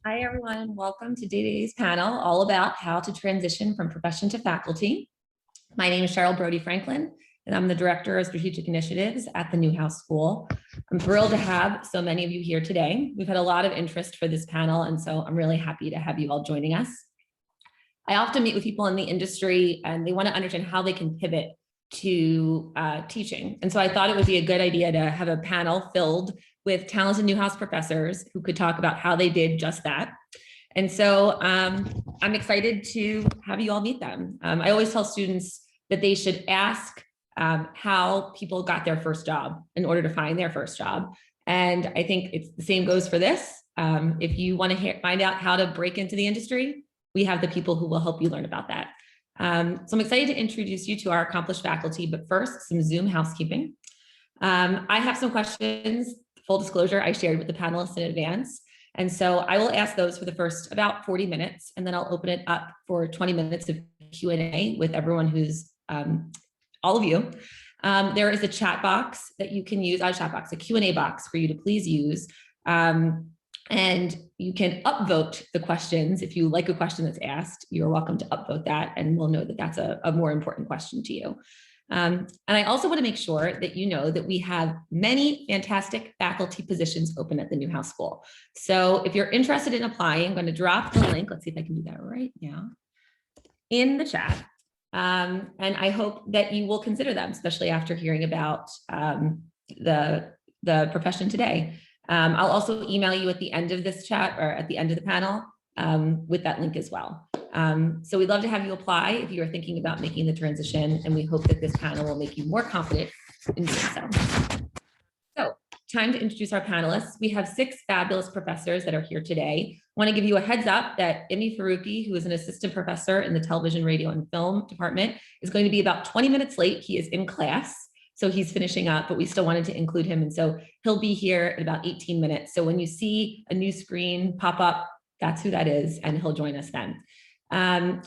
Hi, everyone. Welcome to today's panel, all about how to transition from profession to faculty. My name is Cheryl Brody Franklin, and I'm the Director of Strategic Initiatives at the Newhouse School. I'm thrilled to have so many of you here today. We've had a lot of interest for this panel, and so I'm really happy to have you all joining us. I often meet with people in the industry, and they want to understand how they can pivot to teaching. And so I thought it would be a good idea to have a panel filled with talented Newhouse professors who could talk about how they did just that. And so I'm excited to have you all meet them. I always tell students that they should ask how people got their first job in order to find their first job. And I think it's the same goes for this. If you want to find out how to break into the industry, we have the people who will help you learn about that. So I'm excited to introduce you to our accomplished faculty, but first, some Zoom housekeeping. I have some questions, full disclosure, I shared with the panelists in advance. And so I will ask those for the first about 40 minutes, and then I'll open it up for 20 minutes of Q&A with everyone who's, all of you. There is a chat box that you can use, not a chat box, a Q&A box for you to please use. And you can upvote the questions. If you like a question that's asked, you're welcome to upvote that, and we'll know that that's a more important question to you. And I also want to make sure that you know that we have many fantastic faculty positions open at the Newhouse School. So if you're interested in applying, I'm going to drop the link. Let's see if I can do that right now in the chat. And I hope that you will consider them, especially after hearing about the profession today. I'll also email you at the end of this chat or at the end of the panel with that link as well. So we'd love to have you apply if you are thinking about making the transition, and we hope that this panel will make you more confident in doing so. So, time to introduce our panelists. We have 6 fabulous professors that are here today. I want to give you a heads up that Emmy Farruki, who is an assistant professor in the television, radio, and film department, is going to be about 20 minutes late. He is in class, so he's finishing up, but we still wanted to include him. And so he'll be here in about 18 minutes. So when you see a new screen pop up, that's who that is, and he'll join us then.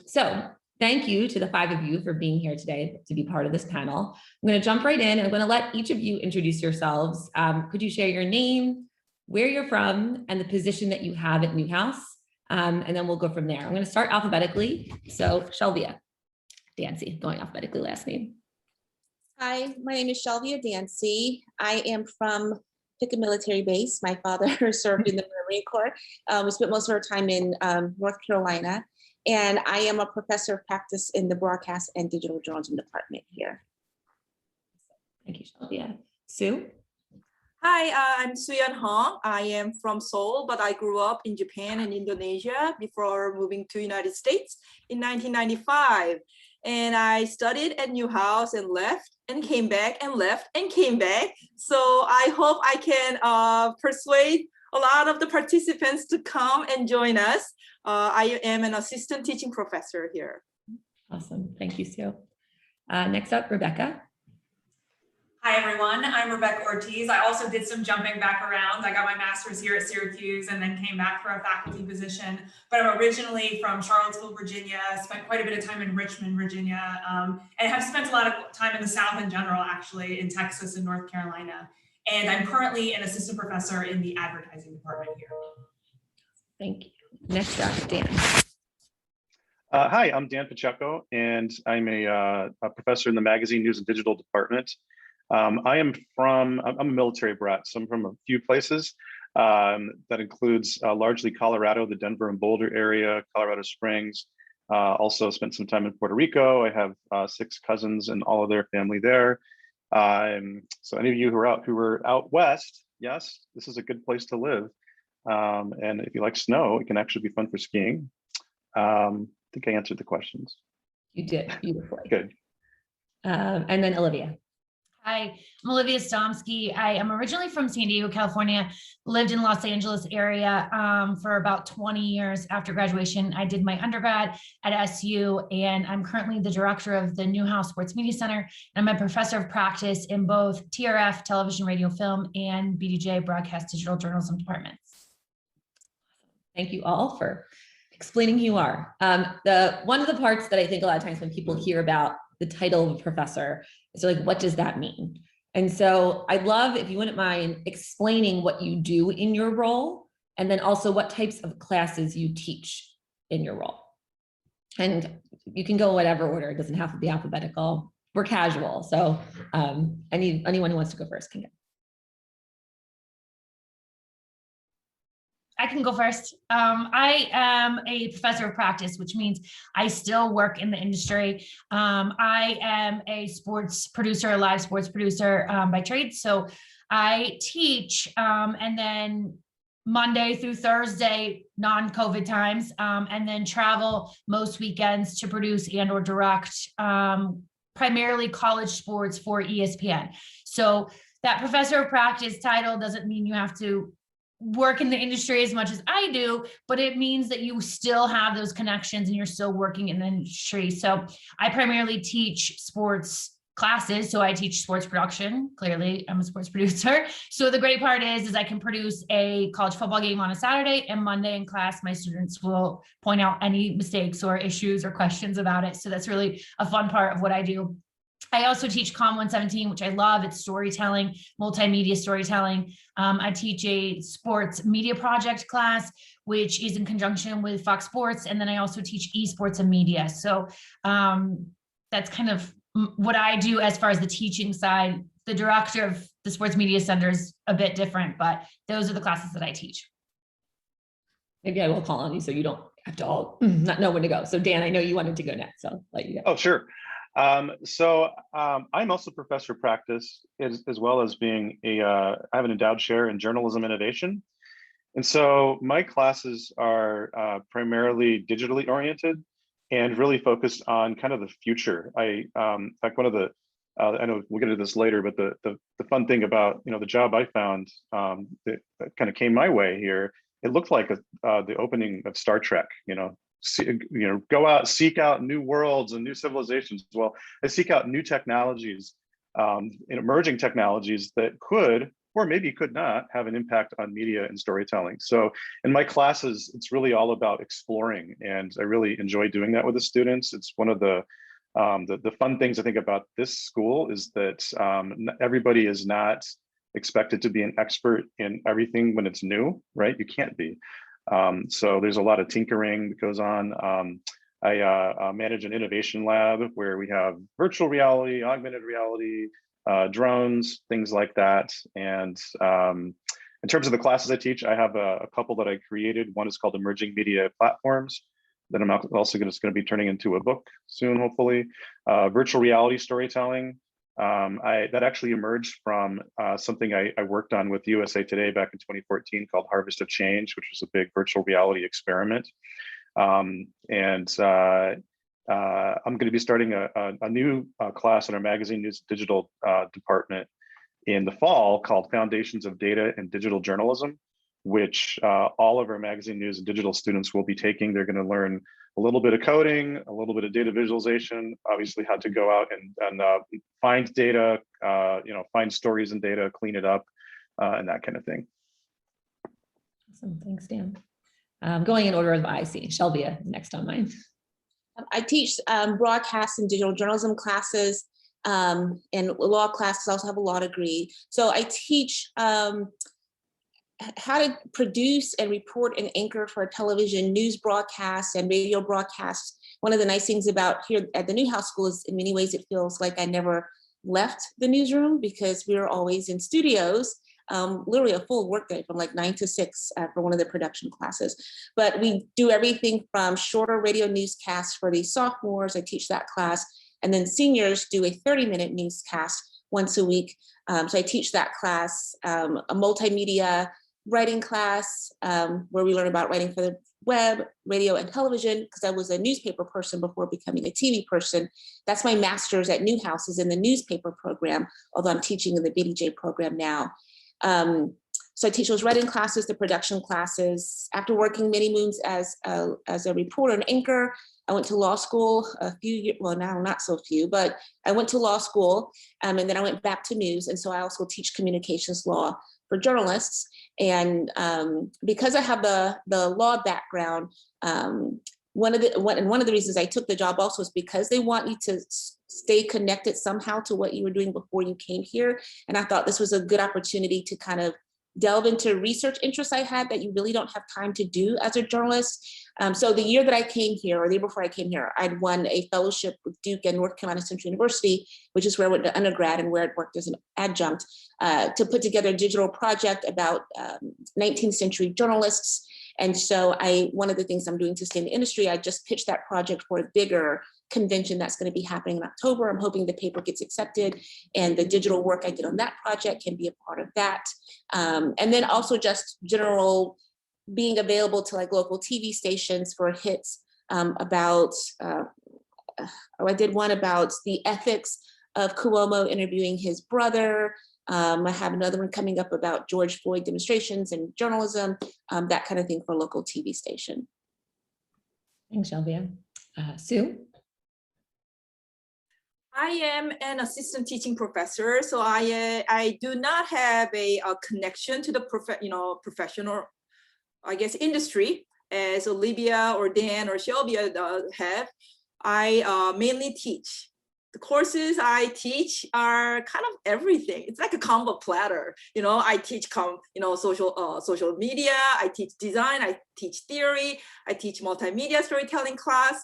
So thank you to the 5 of you for being here today to be part of this panel. I'm going to jump right in, and I'm going to let each of you introduce yourselves. Could you share your name, where you're from, and the position that you have at Newhouse? And then we'll go from there. I'm going to start alphabetically. So Shelvia Dancy, going alphabetically last name. Hi, my name is Shelvia Dancy. I am from Pickett Military Base. My father served in the Marine Corps. We spent most of our time in North Carolina. And I am a professor of practice in the broadcast and digital journalism department here. Thank you, Shelvia. Sue? Hi, I'm Soo Yeon Hong. I am from Seoul, but I grew up in Japan and Indonesia before moving to the United States in 1995. And I studied at Newhouse and left and came back and left and came back. So I hope I can persuade a lot of the participants to come and join us. I am an assistant teaching professor here. Awesome. Thank you, Sue. Next up, Rebecca. Hi, everyone. I'm Rebecca Ortiz. I also did some jumping back around. I got my master's here at Syracuse and then came back for a faculty position. But I'm originally from Charlottesville, Virginia, spent quite a bit of time in Richmond, Virginia, and have spent a lot of time in the South in general, actually, in Texas and North Carolina. And I'm currently an assistant professor in the advertising department here. Thank you. Next up, Dan. Hi, I'm Dan Pacheco, and I'm a professor in the magazine news and digital department. I'm a military brat, so I'm from a few places. That includes largely Colorado, the Denver and Boulder area, Colorado Springs. Also spent some time in Puerto Rico. I have 6 cousins and all of their family there. So any of you who are out west, yes, this is a good place to live. And if you like snow, it can actually be fun for skiing. I think I answered the questions. You did, beautifully. Good. And then Olivia. Hi, I'm Olivia Stomski. I am originally from San Diego, California, lived in Los Angeles area for about 20 years. After graduation, I did my undergrad at SU, and I'm currently the director of the Newhouse Sports Media Center. And I'm a professor of practice in both TRF, television, radio, film, and BDJ, broadcast digital journalism departments. Thank you all for explaining who you are. One of the parts that I think a lot of times when people hear about the title of a professor, is like, what does that mean? And so I'd love if you wouldn't mind explaining what you do in your role and then also what types of classes you teach in your role. And you can go whatever order, it doesn't have to be alphabetical. We're casual, so anyone who wants to go first can go. I can go first. I am a professor of practice, which means I still work in the industry. I am a sports producer, a live sports producer by trade. So I teach, and then Monday through Thursday, non-COVID times, and then travel most weekends to produce and or direct primarily college sports for ESPN. So that professor of practice title doesn't mean you have to work in the industry as much as I do, but it means that you still have those connections and you're still working in the industry. So I primarily teach sports classes. So I teach sports production. Clearly, I'm a sports producer. So the great part is I can produce a college football game on a Saturday, and Monday in class, my students will point out any mistakes or issues or questions about it. So that's really a fun part of what I do. I also teach COM 117, which I love. It's storytelling, multimedia storytelling. I teach a sports media project class, which is in conjunction with Fox Sports. And then I also teach esports and media. So that's kind of what I do as far as the teaching side. The director of the Sports Media Center is a bit different, but those are the classes that I teach. Maybe I will call on you so you don't have to all not know when to go. So Dan, I know you wanted to go next, so I'll let you go. Oh, sure. I'm also professor of practice as well as being I have an endowed chair in journalism innovation. And so my classes are primarily digitally oriented and really focused on kind of the future. In fact, one of the, I know we'll get into this later, but the fun thing about, the job I found that kind of came my way here, it looked like the opening of Star Trek, go out, seek out new worlds and new civilizations. Well, I seek out new technologies, emerging technologies that could, or maybe could not, have an impact on media and storytelling. So in my classes, it's really all about exploring, and I really enjoy doing that with the students. It's one of the fun things I think about this school is that everybody is not expected to be an expert in everything when it's new, right? You can't be. So there's a lot of tinkering that goes on. I manage an innovation lab where we have virtual reality, augmented reality, drones, things like that. And in terms of the classes I teach, I have a couple that I created. One is called Emerging Media Platforms that I'm also going to be turning into a book soon, hopefully. Virtual reality storytelling. That actually emerged from something I worked on with USA Today back in 2014 called Harvest of Change, which was a big virtual reality experiment. I'm going to be starting a new class in our magazine news digital department in the fall called Foundations of Data and Digital Journalism, which all of our magazine news and digital students will be taking. They're going to learn a little bit of coding, a little bit of data visualization, obviously how to go out and find data, find stories and data, clean it up, and that kind of thing. Awesome, thanks, Dan. Going in order of I see, Shelvia next on mine. I teach broadcast and digital journalism classes and law classes. I also have a law degree. So I teach how to produce and report and anchor for a television news broadcast and radio broadcast. One of the nice things about here at the Newhouse School is in many ways it feels like I never left the newsroom because we are always in studios, literally a full workday from like 9 to 6 for one of the production classes. But we do everything from shorter radio newscasts for the sophomores. I teach that class. And then seniors do a 30-minute newscast once a week. So I teach that class, a multimedia writing class where we learn about writing for the web, radio, and television, because I was a newspaper person before becoming a TV person. That's my master's at Newhouse, is in the newspaper program, although I'm teaching in the BDJ program now. So I teach those writing classes, the production classes. After working many moons as a reporter and anchor, I went to law school a few years, well, now not so few, but I went to law school and then I went back to news. And so I also teach communications law for journalists. And because I have the law background, one of the reasons I took the job also is because they want you to stay connected somehow to what you were doing before you came here. And I thought this was a good opportunity to kind of delve into research interests I had that you really don't have time to do as a journalist. So the year that I came here, or the year before I came here, I'd won a fellowship with Duke and North Carolina Central University, which is where I went to undergrad and where I worked as an adjunct, to put together a digital project about 19th century journalists. And so one of the things I'm doing to stay in the industry, I just pitched that project for a bigger convention that's going to be happening in October. I'm hoping the paper gets accepted and the digital work I did on that project can be a part of that. And then also just general being available to like local TV stations for hits about, I did one about the ethics of Cuomo interviewing his brother. I have another one coming up about George Floyd demonstrations and journalism, that kind of thing for a local TV station. Thanks, Shelvia. Sue? I am an assistant teaching professor, so I do not have a connection to the professional, I guess, industry as Olivia or Dan or Shelvia have. I mainly teach. The courses I teach are kind of everything. It's like a combo platter. I teach social media. I teach design. I teach theory. I teach multimedia storytelling class.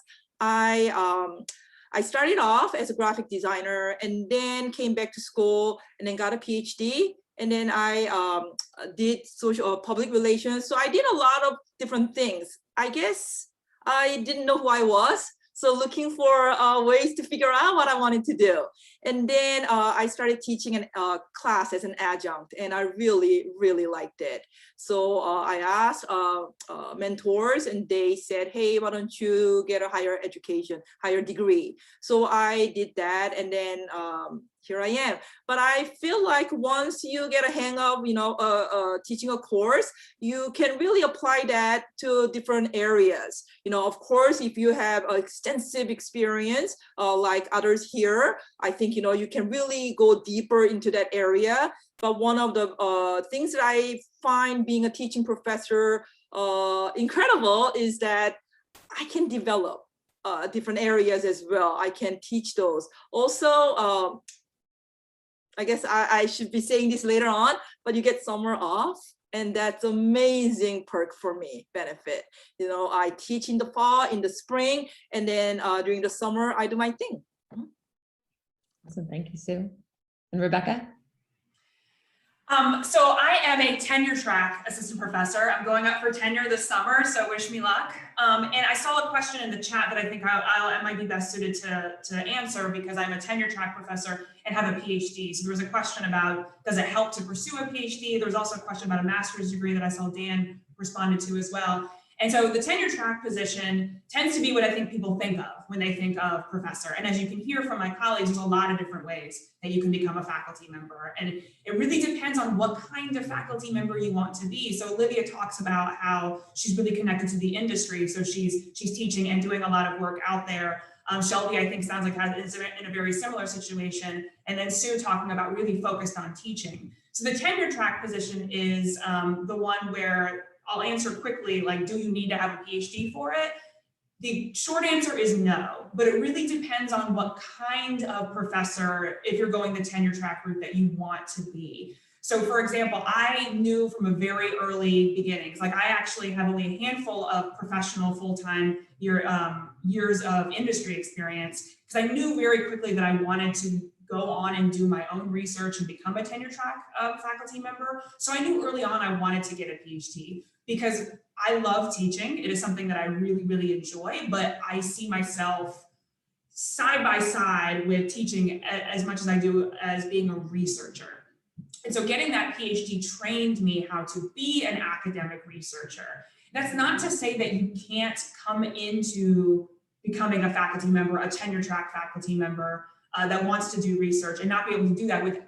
I started off as a graphic designer and then came back to school and then got a PhD. And then I did social public relations. So I did a lot of different things. I guess I didn't know who I was. So looking for ways to figure out what I wanted to do. And then I started teaching a class as an adjunct, and I really, really liked it. So I asked mentors, and they said, hey, why don't you get a higher education, higher degree? So I did that, and then here I am. But I feel like once you get a hang of, teaching a course, you can really apply that to different areas. Of course, if you have extensive experience like others here, I think, you can really go deeper into that area. But one of the things that I find being a teaching professor incredible is that I can develop different areas as well. I can teach those. Also, I guess I should be saying this later on, but you get summer off, and that's amazing perk for me, benefit. I teach in the fall, in the spring, and then during the summer, I do my thing. Awesome, thank you, Sue. And Rebecca? So I am a tenure track assistant professor. I'm going up for tenure this summer, so wish me luck. And I saw a question in the chat that I think I might be best suited to answer, because I'm a tenure track professor and have a PhD. So there was a question about, does it help to pursue a PhD? There was also a question about a master's degree that I saw Dan responded to as well. And so the tenure track position tends to be what I think people think of when they think of professor. And as you can hear from my colleagues, there's a lot of different ways that you can become a faculty member. And it really depends on what kind of faculty member you want to be. So Olivia talks about how she's really connected to the industry. So she's teaching and doing a lot of work out there. Shelby, I think, sounds like is in a very similar situation. And then Sue talking about really focused on teaching. So the tenure track position is the one where I'll answer quickly, like, do you need to have a PhD for it? The short answer is no, but it really depends on what kind of professor, if you're going the tenure track route, that you want to be. So for example, I knew from a very early beginnings, like I actually have only a handful of professional full-time years of industry experience, because I knew very quickly that I wanted to go on and do my own research and become a tenure track faculty member. So I knew early on I wanted to get a PhD, because I love teaching. It is something that I really, really enjoy, but I see myself side by side with teaching as much as I do as being a researcher. And so getting that PhD trained me how to be an academic researcher. That's not to say that you can't come into becoming a faculty member, a tenure track faculty member that wants to do research, and not be able to do that without,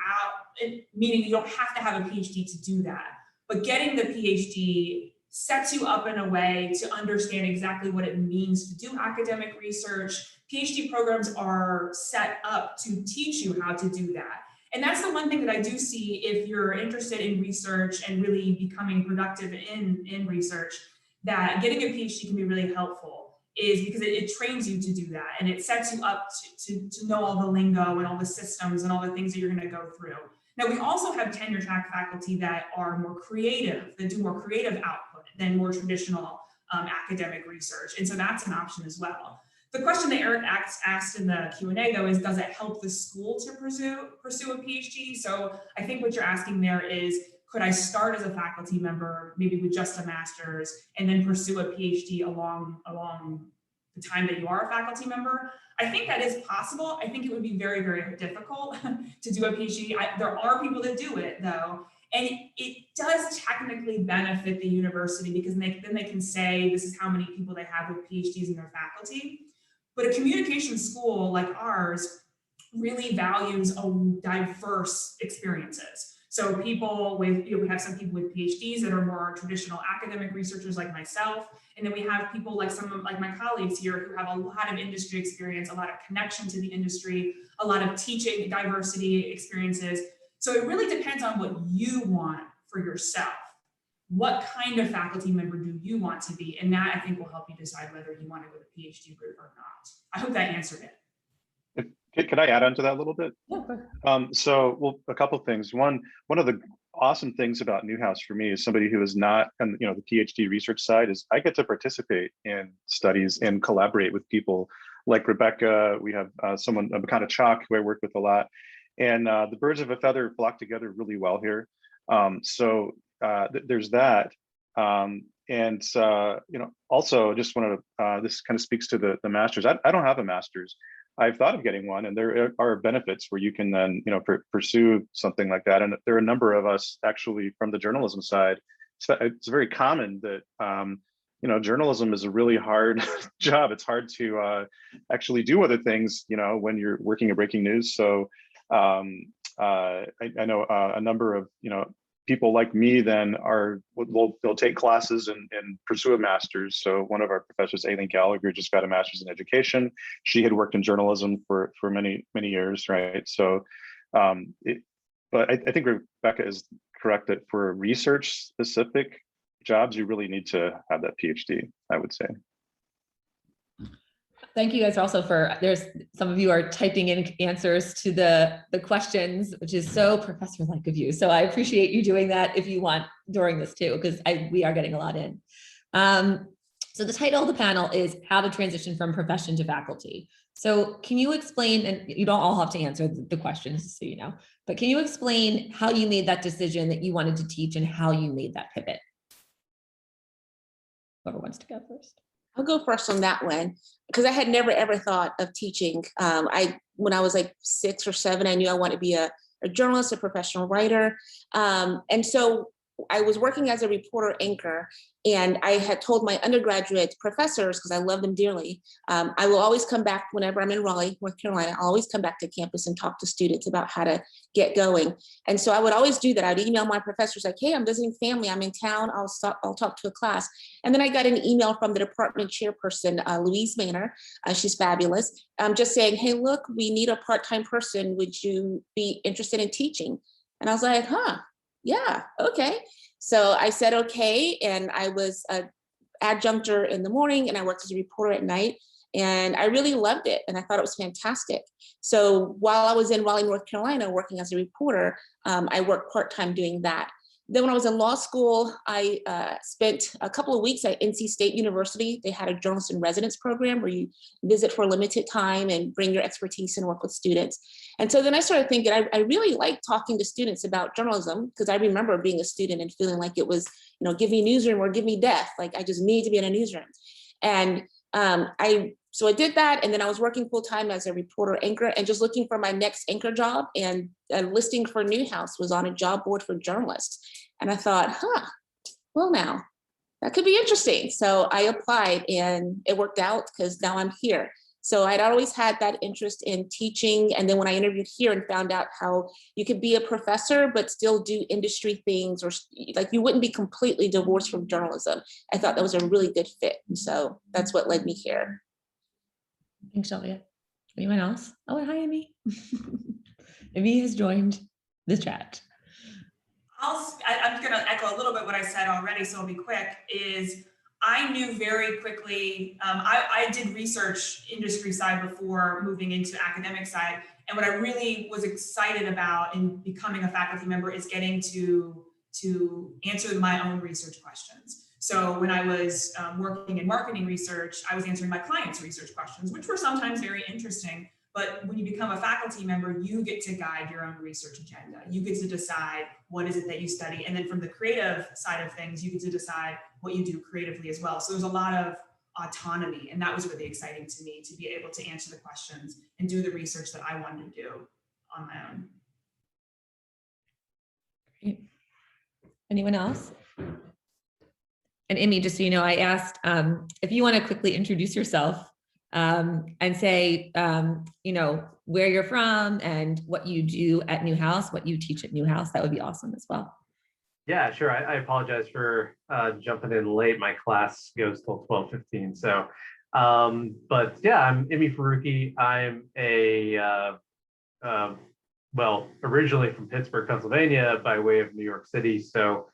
meaning you don't have to have a PhD to do that. But getting the PhD sets you up in a way to understand exactly what it means to do academic research. PhD programs are set up to teach you how to do that. And that's the one thing that I do see if you're interested in research and really becoming productive in research, that getting a PhD can be really helpful, is because it trains you to do that. And it sets you up to know all the lingo and all the systems and all the things that you're going to go through. Now, we also have tenure track faculty that are more creative, that do more creative output than more traditional academic research. And so that's an option as well. The question that Eric asked in the Q&A though is, does it help the school to pursue a PhD? So I think what you're asking there is, could I start as a faculty member, maybe with just a master's, and then pursue a PhD along the time that you are a faculty member? I think that is possible. I think it would be very, very difficult to do a PhD. There are people that do it though, and it does technically benefit the university because then they can say this is how many people they have with PhDs in their faculty. But a communication school like ours really values diverse experiences. So people with, we have some people with PhDs that are more traditional academic researchers like myself. And then we have people like like my colleagues here who have a lot of industry experience, a lot of connection to the industry, a lot of teaching diversity experiences. So it really depends on what you want for yourself. What kind of faculty member do you want to be? And that I think will help you decide whether you want to go the PhD route or not. I hope that answered it. Could I add on to that a little bit? Yeah, go ahead. Well, a couple of things. One of the awesome things about Newhouse for me, as somebody who is not on the PhD research side, is I get to participate in studies and collaborate with people like Rebecca. We have someone, Makana Chalk, who I work with a lot, and the birds of a feather flock together really well here. There's that. Also just want to, this kind of speaks to the master's. I don't have a master's. I've thought of getting one, and there are benefits where you can then, pursue something like that. And there are a number of us actually from the journalism side. So it's very common that, journalism is a really hard job. It's hard to actually do other things, when you're working at breaking news. So I know a number of, people like me then they'll take classes and pursue a master's. So one of our professors, Aileen Gallagher, just got a master's in education. She had worked in journalism for many years, right? So, but I think Rebecca is correct that for research specific jobs, you really need to have that PhD, I would say. Thank you guys also there's some of you are typing in answers to the questions, which is so professor-like of you. So I appreciate you doing that if you want during this too, because we are getting a lot in. So the title of the panel is How to Transition from Profession to Faculty. So can you explain, and you don't all have to answer the questions, so you know, but can you explain how you made that decision that you wanted to teach and how you made that pivot? Whoever wants to go first. I'll go first on that one because I had never ever thought of teaching. When I was like 6 or 7, I knew I wanted to be a journalist, a professional writer. And so I was working as a reporter anchor, and I had told my undergraduate professors, because I love them dearly, I will always come back whenever I'm in Raleigh, North Carolina. I'll always come back to campus and talk to students about how to get going. And so I would always do that. I'd email my professors like, hey, I'm visiting family, I'm in town, I'll talk to a class. And then I got an email from the department chairperson, Louise Manor, she's fabulous, just saying, hey, look, we need a part-time person. Would you be interested in teaching? And I was like, yeah, okay. So I said, okay. And I was an adjunctor in the morning and I worked as a reporter at night. And I really loved it. And I thought it was fantastic. So while I was in Raleigh, North Carolina, working as a reporter, I worked part-time doing that. Then when I was in law school, I spent a couple of weeks at NC State University. They had a journalist in residence program where you visit for a limited time and bring your expertise and work with students. And so then I started thinking, I really like talking to students about journalism, because I remember being a student and feeling like it was, give me a newsroom or give me death. Like I just need to be in a newsroom. And so I did that. And then I was working full time as a reporter anchor and just looking for my next anchor job. And a listing for Newhouse was on a job board for journalists. And I thought, well, now that could be interesting. So I applied and it worked out because now I'm here. So I'd always had that interest in teaching. And then when I interviewed here and found out how you could be a professor, but still do industry things, or like you wouldn't be completely divorced from journalism, I thought that was a really good fit. And so that's what led me here. Thanks, Shelvia. Anyone else? Oh, and hi, Emmy. Emmy has joined the chat. I'm going to echo a little bit what I said already, so I'll be quick, is I knew very quickly, I did research industry side before moving into academic side. And what I really was excited about in becoming a faculty member is getting to answer my own research questions. So when I was working in marketing research, I was answering my clients' research questions, which were sometimes very interesting. But when you become a faculty member, you get to guide your own research agenda. You get to decide what is it that you study. And then from the creative side of things, you get to decide what you do creatively as well. So there's a lot of autonomy. And that was really exciting to me, to be able to answer the questions and do the research that I wanted to do on my own. Great. Anyone else? And Emmy, just so you know, I asked if you want to quickly introduce yourself and say, you know, where you're from and what you do at Newhouse, what you teach at Newhouse, that would be awesome as well. Yeah, sure. I apologize for jumping in late. My class goes till 12:15. So, but yeah, I'm Emmy Farruki. I'm well, originally from Pittsburgh, Pennsylvania, by way of New York City. So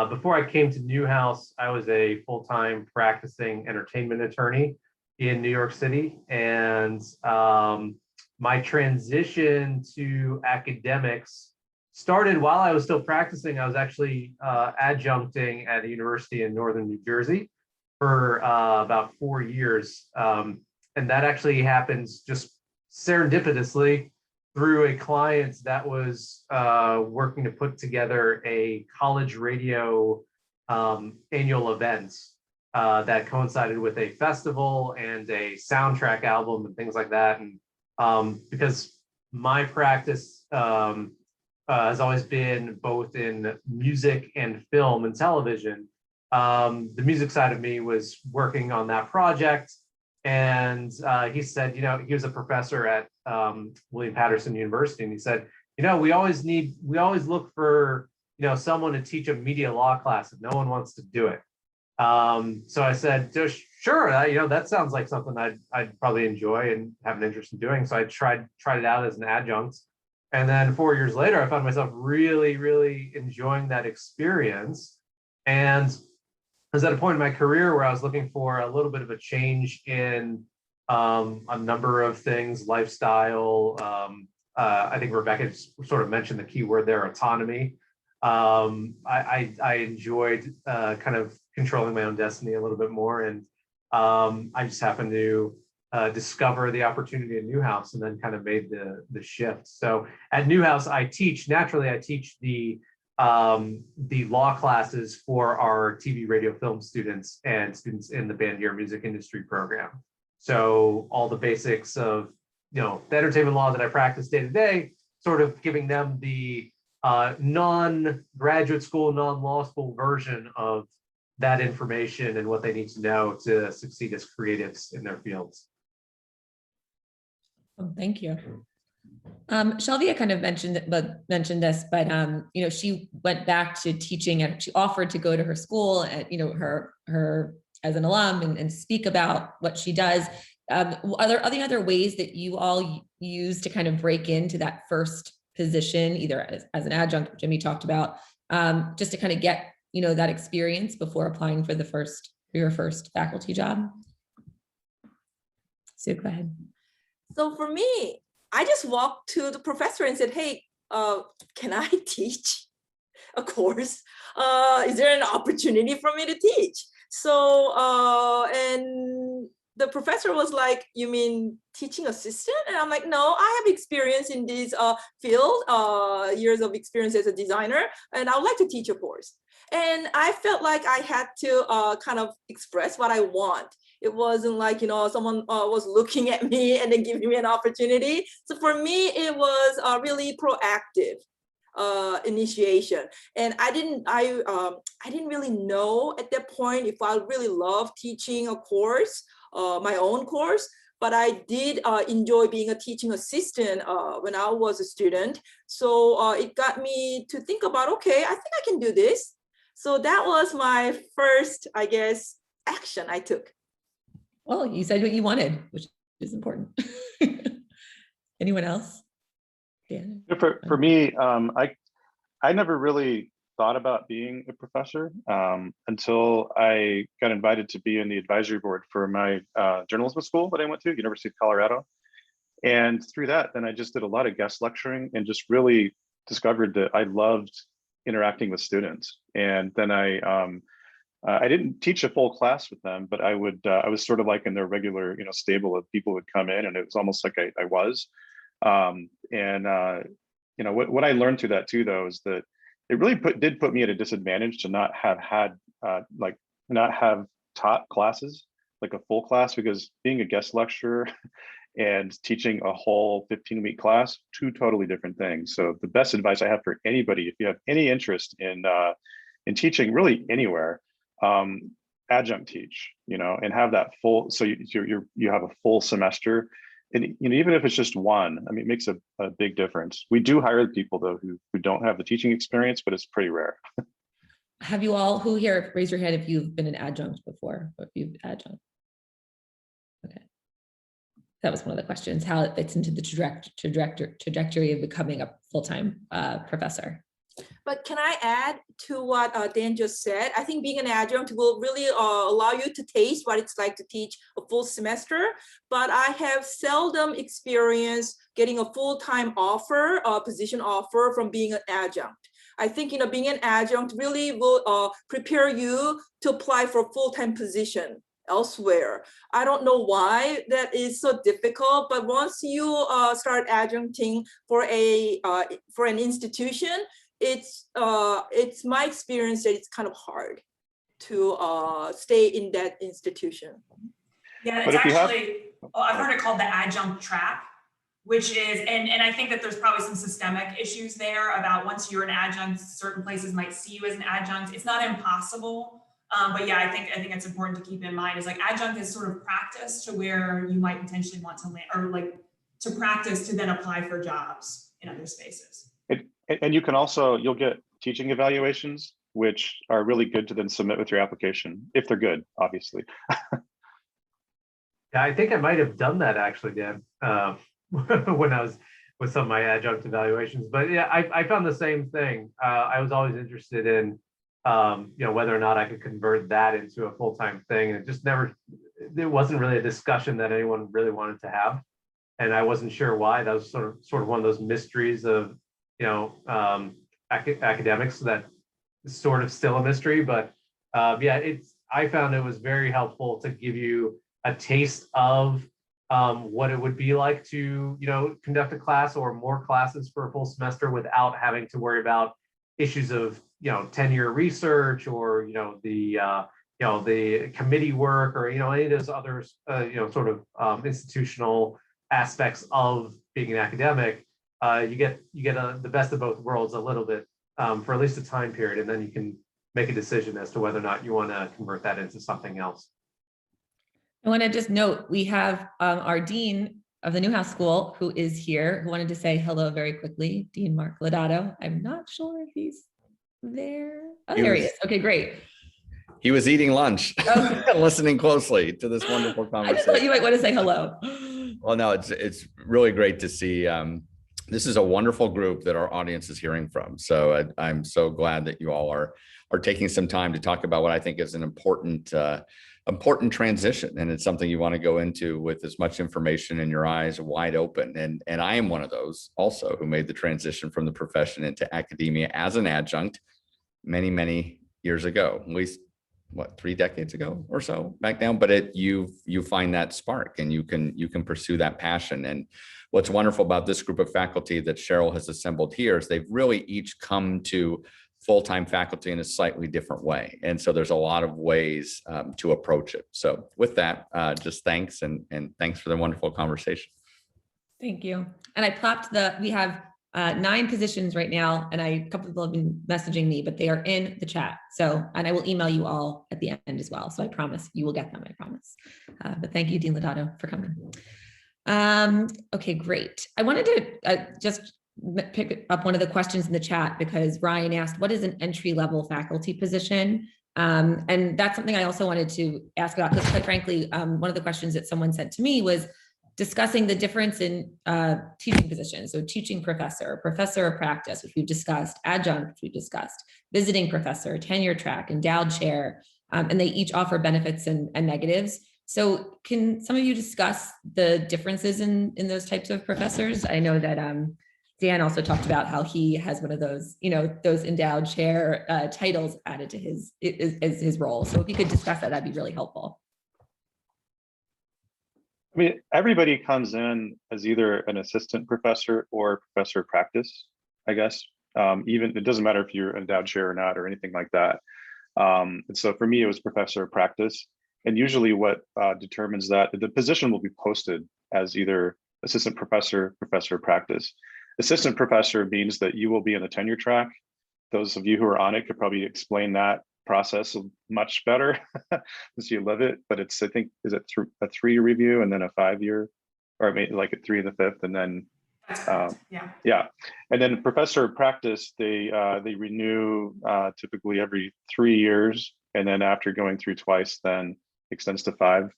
before I came to Newhouse, I was a full-time practicing entertainment attorney in New York City. And my transition to academics started while I was still practicing. I was actually adjuncting at a university in northern New Jersey for about 4 years. And that actually happens just serendipitously through a client that was working to put together a college radio annual event that coincided with a festival and a soundtrack album and things like that. And because my practice has always been both in music and film and television, the music side of me was working on that project. And he said, you know, he was a professor at William Patterson University, and he said, you know, we always look for, you know, someone to teach a media law class if no one wants to do it. So I said, sure, you know, that sounds like something I'd probably enjoy and have an interest in doing. So I tried it out as an adjunct. And then 4 years later, I found myself really, really enjoying that experience. And I was at a point in my career where I was looking for a little bit of a change in a number of things, lifestyle. I think Rebecca sort of mentioned the key word there, autonomy. I enjoyed kind of controlling my own destiny a little bit more. And I just happened to discover the opportunity at Newhouse and then kind of made the shift. So at Newhouse, I teach the law classes for our TV, radio, film students and students in the Bandier music industry program. So all the basics of, you know, the entertainment law that I practice day to day, sort of giving them the non-graduate school, non-law school version of that information and what they need to know to succeed as creatives in their fields. Oh, thank you. Shelvia kind of mentioned this, but you know, she went back to teaching and she offered to go to her school and, you know, her as an alum and speak about what she does. Are there any other ways that you all use to kind of break into that first position, either as an adjunct, which Jimmy talked about, just to kind of get, you know, that experience before applying for your first faculty job? So go ahead. So for me, I just walked to the professor and said, hey, can I teach a course? Is there an opportunity for me to teach? So, and the professor was like, you mean teaching assistant? And I'm like, no, I have experience in this field, years of experience as a designer, and I would like to teach a course. And I felt like I had to kind of express what I want. It wasn't like, you know, someone was looking at me and then giving me an opportunity. So for me, it was really proactive initiation. And I didn't really know at that point if I really love teaching a course, my own course, but I did enjoy being a teaching assistant when I was a student. So it got me to think about, okay, I think I can do this. So that was my first, I guess, action I took. Well, you said what you wanted, which is important. Anyone else? Dan? For me, I never really thought about being a professor until I got invited to be in the advisory board for my journalism school that I went to, University of Colorado. And through that, then I just did a lot of guest lecturing and just really discovered that I loved interacting with students. And then I didn't teach a full class with them, but I was sort of like in their regular, stable of people would come in, and it was almost like I was. What I learned through that too, though, is that it really did put me at a disadvantage to not have taught classes, like a full class, because being a guest lecturer and teaching a whole 15-week class, two totally different things. So the best advice I have for anybody, if you have any interest in teaching really anywhere, adjunct teach, and have that full, so you have a full semester. And even if it's just one, I mean, it makes a big difference. We do hire people though who don't have the teaching experience, but it's pretty rare. Have you all, who here, raise your hand if you've been an adjunct before, or if you've adjunct? Okay. That was one of the questions, how it fits into the trajectory of becoming a full-time professor. But can I add to what Dan just said? I think being an adjunct will really allow you to taste what it's like to teach a full semester, but I have seldom experienced getting a full-time offer, position offer from being an adjunct. I think being an adjunct really will prepare you to apply for a full-time position elsewhere. I don't know why that is so difficult, but once you start adjuncting for an institution, it's my experience that it's kind of hard to stay in that institution. Yeah, it's actually, I've heard it called the adjunct trap, which is, and I think that there's probably some systemic issues there about once you're an adjunct, certain places might see you as an adjunct. It's not impossible, but yeah, I think it's important to keep in mind is like adjunct is sort of practice to where you might potentially want to land, or like to practice to then apply for jobs in other spaces. And you can also, you'll get teaching evaluations, which are really good to then submit with your application, if they're good, obviously. Yeah, I think I might have done that actually, Dan, when I was with some of my adjunct evaluations. But yeah, I found the same thing. I was always interested in, whether or not I could convert that into a full-time thing. And it just never, there wasn't really a discussion that anyone really wanted to have. And I wasn't sure why. That was sort of one of those mysteries of, academics that is sort of still a mystery, but I found it was very helpful to give you a taste of what it would be like to, conduct a class or more classes for a full semester without having to worry about issues of, tenure research or, the committee work or, any of those other, institutional aspects of being an academic. You get the best of both worlds a little bit for at least a time period, and then you can make a decision as to whether or not you want to convert that into something else. I want to just note, we have our dean of the Newhouse School who is here, who wanted to say hello very quickly, Dean Mark Lodato. I'm not sure if he's there. Oh, there he is. Okay, great. He was eating lunch, listening closely to this wonderful conversation. I just thought you might want to say hello. Well, no, it's really great to see. This is a wonderful group that our audience is hearing from. So I'm so glad that you all are taking some time to talk about what I think is an important transition. And it's something you want to go into with as much information and your eyes wide open. And I am one of those also who made the transition from the profession into academia as an adjunct many, many years ago, at least 3 decades ago or so back down. But you find that spark and you can pursue that passion. And what's wonderful about this group of faculty that Cheryl has assembled here is they've really each come to full-time faculty in a slightly different way. And so there's a lot of ways to approach it. So with that, just thanks and thanks for the wonderful conversation. Thank you. And I plopped we have 9 positions right now, and a couple of people have been messaging me, but they are in the chat. So, and I will email you all at the end as well. So I promise you will get them, I promise. But thank you, Dean Lodato, for coming. Okay, great. I wanted to just pick up one of the questions in the chat because Ryan asked, what is an entry-level faculty position? And that's something I also wanted to ask about because quite frankly, one of the questions that someone said to me was, discussing the difference in teaching positions. So teaching professor, professor of practice, which we've discussed, adjunct, which we discussed, visiting professor, tenure track, endowed chair, and they each offer benefits and negatives. So can some of you discuss the differences in those types of professors? I know that Dan also talked about how he has one of those, those endowed chair titles added to his role. So if you could discuss that, that'd be really helpful. I mean, everybody comes in as either an assistant professor or professor of practice, I guess. Even it doesn't matter if you're endowed chair or not or anything like that. And so for me, it was professor of practice. And usually what determines that, the position will be posted as either assistant professor, professor of practice. Assistant professor means that you will be in the tenure track. Those of you who are on it could probably explain that process much better since you live it, but it's, I think, is it through a 3-year review and then a 5-year, or maybe like a 3 and the 5th, and then yeah. And then professor of practice, they renew typically every 3 years, and then after going through twice, then extends to 5.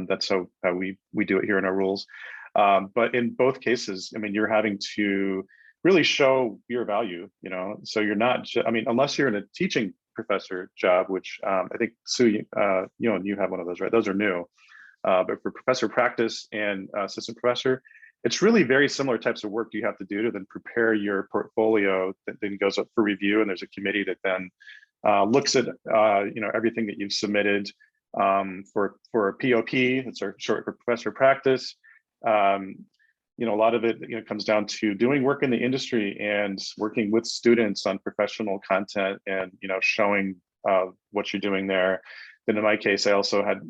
That's how we do it here in our rules. But in both cases, I mean, you're having to really show your value, so you're not, I mean, unless you're in a teaching professor job, which I think Soo, you have one of those, right? Those are new. But for professor practice and assistant professor, it's really very similar types of work you have to do to then prepare your portfolio that then goes up for review. And there's a committee that then looks at everything that you've submitted for a POP. It's short for professor practice. A lot of it comes down to doing work in the industry and working with students on professional content and showing what you're doing there. Then in my case, I also had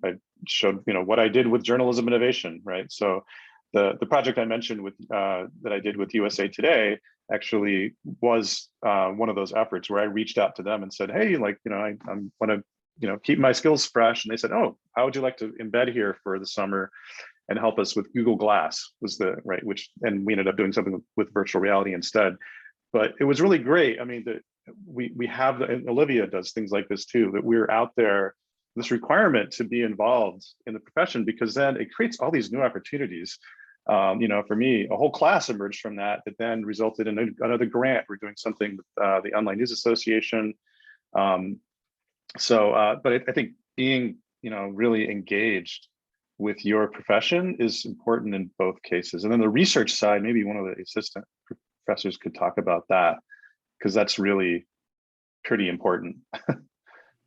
I showed what I did with journalism innovation, right? So the project I mentioned with that I did with USA Today actually was one of those efforts where I reached out to them and said, hey, I want to keep my skills fresh, and they said, oh, how would you like to embed here for the summer and help us with Google Glass was the right, and we ended up doing something with virtual reality instead. But it was really great. I mean, we have, and Olivia does things like this too, that we're out there, this requirement to be involved in the profession, because then it creates all these new opportunities. For me, a whole class emerged from that then resulted in another grant. We're doing something with the Online News Association. But I think being, really engaged with your profession is important in both cases. And then the research side, maybe one of the assistant professors could talk about that, because that's really pretty important for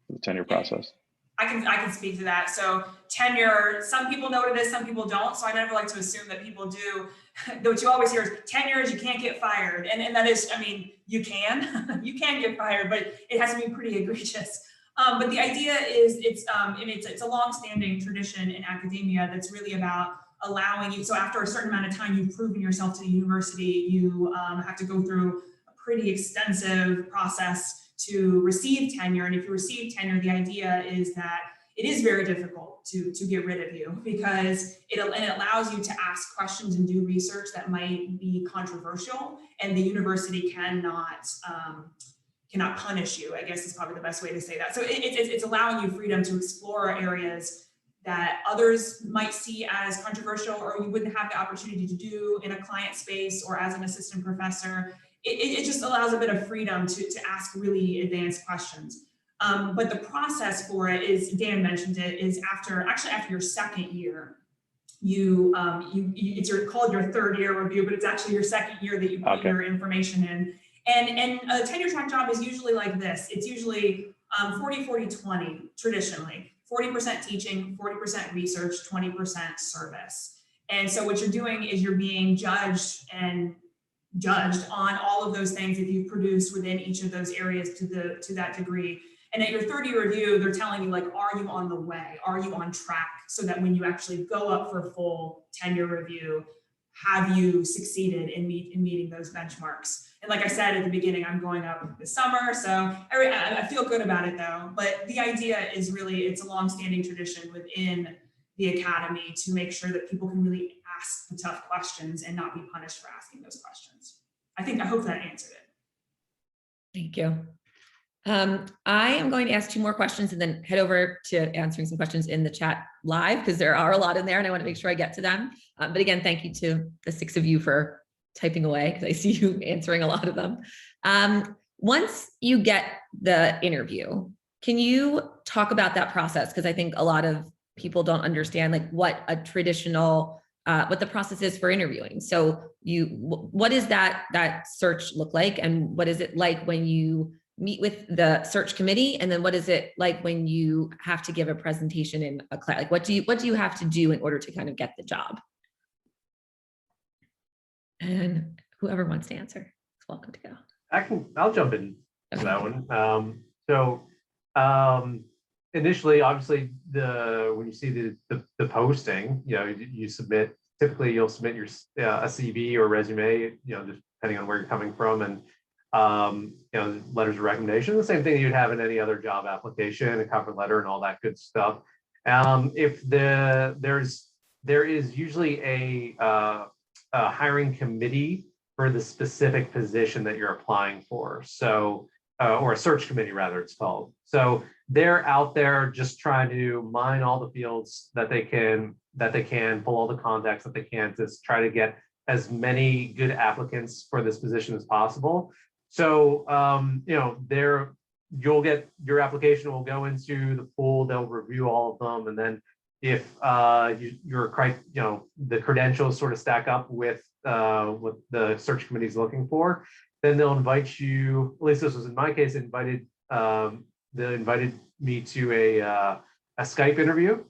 the tenure process. I can speak to that. So tenure, some people know what it is, some people don't. So I never like to assume that people do. What you always hear is tenure is you can't get fired. And that is, I mean, you can, you can get fired, but it has to be pretty egregious. But the idea is it's a long-standing tradition in academia that's really about allowing you. So after a certain amount of time, you've proven yourself to the university, you have to go through a pretty extensive process to receive tenure. And if you receive tenure, the idea is that it is very difficult to get rid of you, because it allows you to ask questions and do research that might be controversial, and the university cannot punish you, I guess is probably the best way to say that. So it's allowing you freedom to explore areas that others might see as controversial, or you wouldn't have the opportunity to do in a client space or as an assistant professor. It just allows a bit of freedom to ask really advanced questions. But the process for it is, Dan mentioned it, is after your second year, it's called your 3rd year review, but it's actually your 2nd year that you put your information in. And a tenure track job is usually like this. It's usually 40-40-20 traditionally. 40% teaching, 40% research, 20% service. And so what you're doing is you're being judged on all of those things if you've produced within each of those areas to that degree. And at your 3rd year review, they're telling you, are you on the way? Are you on track? So that when you actually go up for full tenure review, have you succeeded in meeting those benchmarks? And like I said at the beginning, I'm going up this summer, so I feel good about it though. But the idea is really, it's a long-standing tradition within the academy to make sure that people can really ask the tough questions and not be punished for asking those questions. I hope that answered it. Thank you. I am going to ask 2 more questions and then head over to answering some questions in the chat live, because there are a lot in there and I want to make sure I get to them. But again, thank you to the 6 of you for typing away, because I see you answering a lot of them. Once you get the interview, can you talk about that process? Because I think a lot of people don't understand like what a traditional, what the process is for interviewing. So what does that search look like? And what is it like when you meet with the search committee? And then what is it like when you have to give a presentation in a class? Like what do you have to do in order to kind of get the job? And whoever wants to answer is welcome to go. I'll jump in to that one. Initially, obviously, when you see the posting, you submit. Typically, you'll submit your a CV or resume, just depending on where you're coming from, and letters of recommendation. The same thing you'd have in any other job application, a cover letter, and all that good stuff. If there is usually a hiring committee for the specific position that you're applying for. So, or a search committee, rather, it's called. So they're out there just trying to mine all the fields that they can, pull all the contacts that they can to try to get as many good applicants for this position as possible. So, you'll get your application will go into the pool. They'll review all of them, and then if the credentials sort of stack up with what the search committee is looking for, then they'll invite you. At least this was in my case. They invited me to a Skype interview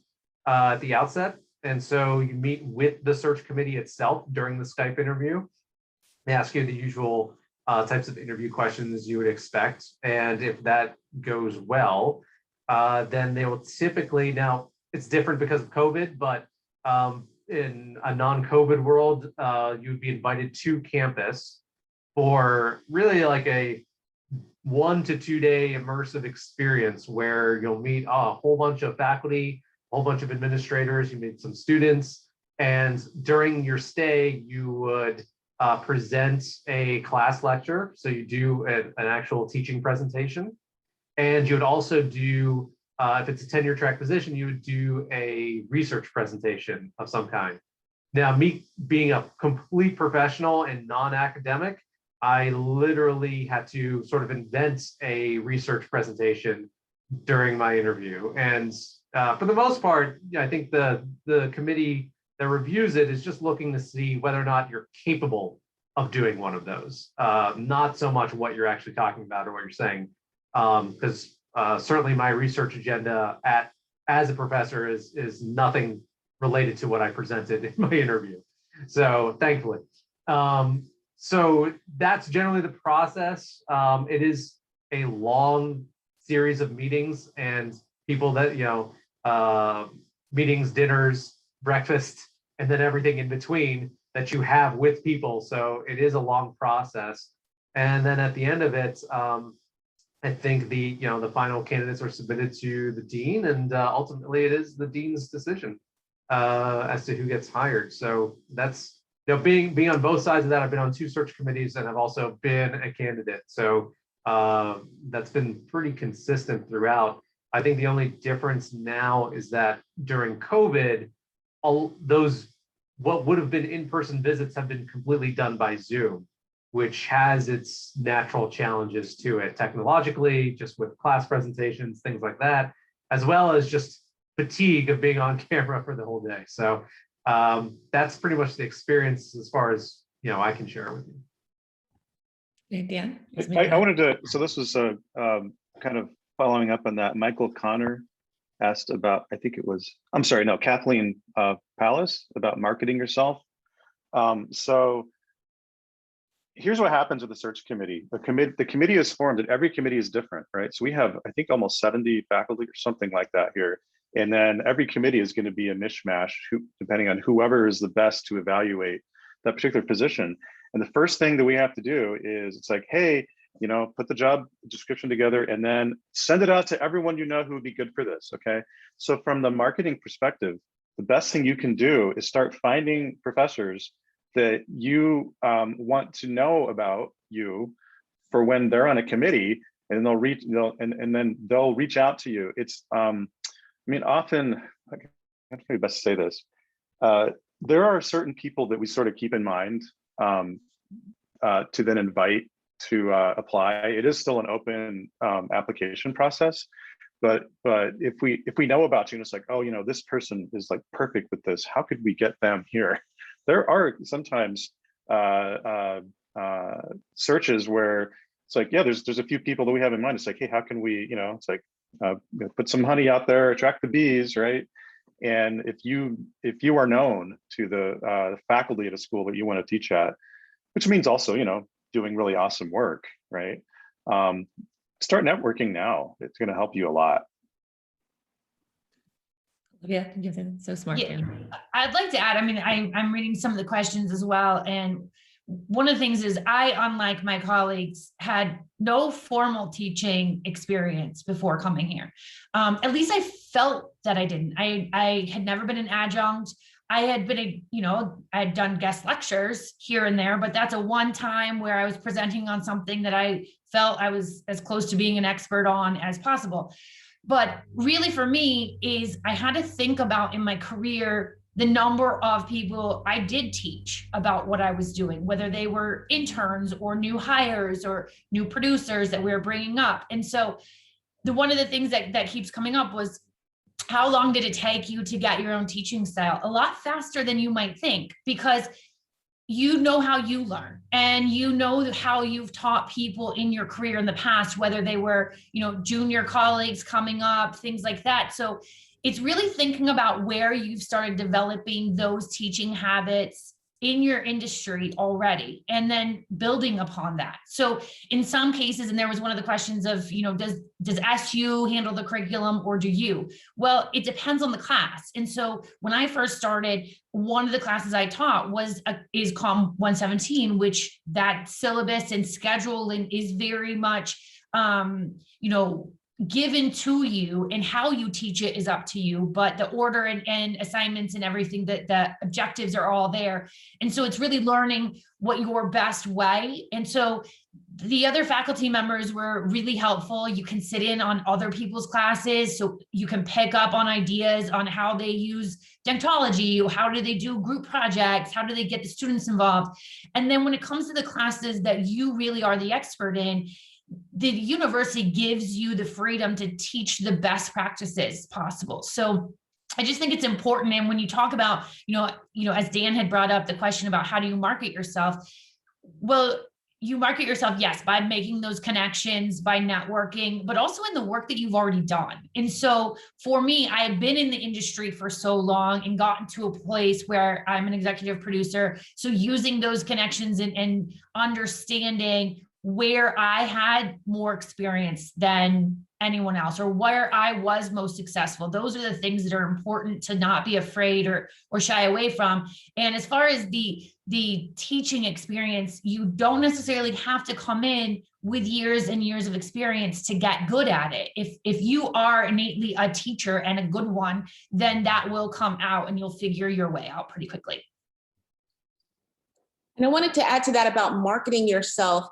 at the outset, and so you meet with the search committee itself during the Skype interview. They ask you the usual types of interview questions you would expect, and if that goes well, then they will typically, now it's different because of COVID, but in a non-COVID world, you'd be invited to campus for really like a 1 to 2 day immersive experience where you'll meet a whole bunch of faculty, a whole bunch of administrators, you meet some students, and during your stay, you would present a class lecture. So you do an actual teaching presentation, and you would also do, if it's a tenure track position, you would do a research presentation of some kind. Now, me being a complete professional and non-academic, I literally had to sort of invent a research presentation during my interview. And for the most part, I think the committee that reviews it is just looking to see whether or not you're capable of doing one of those, not so much what you're actually talking about or what you're saying. Because certainly my research agenda as a professor is nothing related to what I presented in my interview. So thankfully. So that's generally the process. It is a long series of meetings and people that, meetings, dinners, breakfast, and then everything in between that you have with people. So it is a long process. And then at the end of it, I think the final candidates are submitted to the dean, and ultimately it is the dean's decision as to who gets hired. So that's, being on both sides of that. I've been on 2 search committees and I've also been a candidate. So that's been pretty consistent throughout. I think the only difference now is that during COVID, all those what would have been in-person visits have been completely done by Zoom, which has its natural challenges to it technologically, just with class presentations, things like that, as well as just fatigue of being on camera for the whole day. So that's pretty much the experience as far as I can share with you. Dan? I wanted to, so this was kind of following up on that. Michael Connor asked about, I think it was, I'm sorry, no, Kathleen Pallas, about marketing yourself. So here's what happens with the search committee. The committee is formed, and every committee is different, right? So we have, I think, almost 70 faculty or something like that here. And then every committee is going to be a mishmash, depending on whoever is the best to evaluate that particular position. And the first thing that we have to do is, it's like, hey, put the job description together and then send it out to everyone who would be good for this, okay? So from the marketing perspective, the best thing you can do is start finding professors that you want to know about you for when they're on a committee, and then they'll reach out to you. It's, I mean, often, I have to best say this. There are certain people that we sort of keep in mind to then invite to apply. It is still an open application process, but if we know about you and it's like, oh, this person is like perfect with this, how could we get them here? There are sometimes searches where it's like, yeah, there's a few people that we have in mind. It's like, hey, how can we, it's like put some honey out there, attract the bees, right? And if you are known to the faculty at a school that you want to teach at, which means also, doing really awesome work, right? Start networking now. It's going to help you a lot. Yeah, you're so smart. Yeah, I'd like to add, I mean, I'm reading some of the questions as well. And one of the things is I, unlike my colleagues, had no formal teaching experience before coming here. At least I felt that I didn't. I had never been an adjunct. I had been, I had done guest lectures here and there, but that's a one time where I was presenting on something that I felt I was as close to being an expert on as possible. But really for me is I had to think about in my career the number of people I did teach about what I was doing, whether they were interns or new hires or new producers that we were bringing up. And so one of the things that keeps coming up was, how long did it take you to get your own teaching style? A lot faster than you might think, because you know how you learn and you know how you've taught people in your career in the past, whether they were, junior colleagues coming up, things like that. So it's really thinking about where you've started developing those teaching habits in your industry already, and then building upon that. So in some cases, and there was one of the questions of, does SU handle the curriculum or do you? Well, it depends on the class. And so when I first started, one of the classes I taught is COM 117, which that syllabus and scheduling is very much, given to you, and how you teach it is up to you, but the order and assignments and everything, that the objectives are all there. And so it's really learning what your best way. And so the other faculty members were really helpful. You can sit in on other people's classes, so you can pick up on ideas on how they use deontology, how do they do group projects, how do they get the students involved. And then when it comes to the classes that you really are the expert in, the university gives you the freedom to teach the best practices possible. So I just think it's important. And when you talk about, as Dan had brought up the question about how do you market yourself? Well, you market yourself, yes, by making those connections, by networking, but also in the work that you've already done. And so for me, I had been in the industry for so long and gotten to a place where I'm an executive producer. So using those connections and understanding where I had more experience than anyone else, or where I was most successful. Those are the things that are important to not be afraid or shy away from. And as far as the teaching experience, you don't necessarily have to come in with years and years of experience to get good at it. If you are innately a teacher and a good one, then that will come out and you'll figure your way out pretty quickly. And I wanted to add to that about marketing yourself.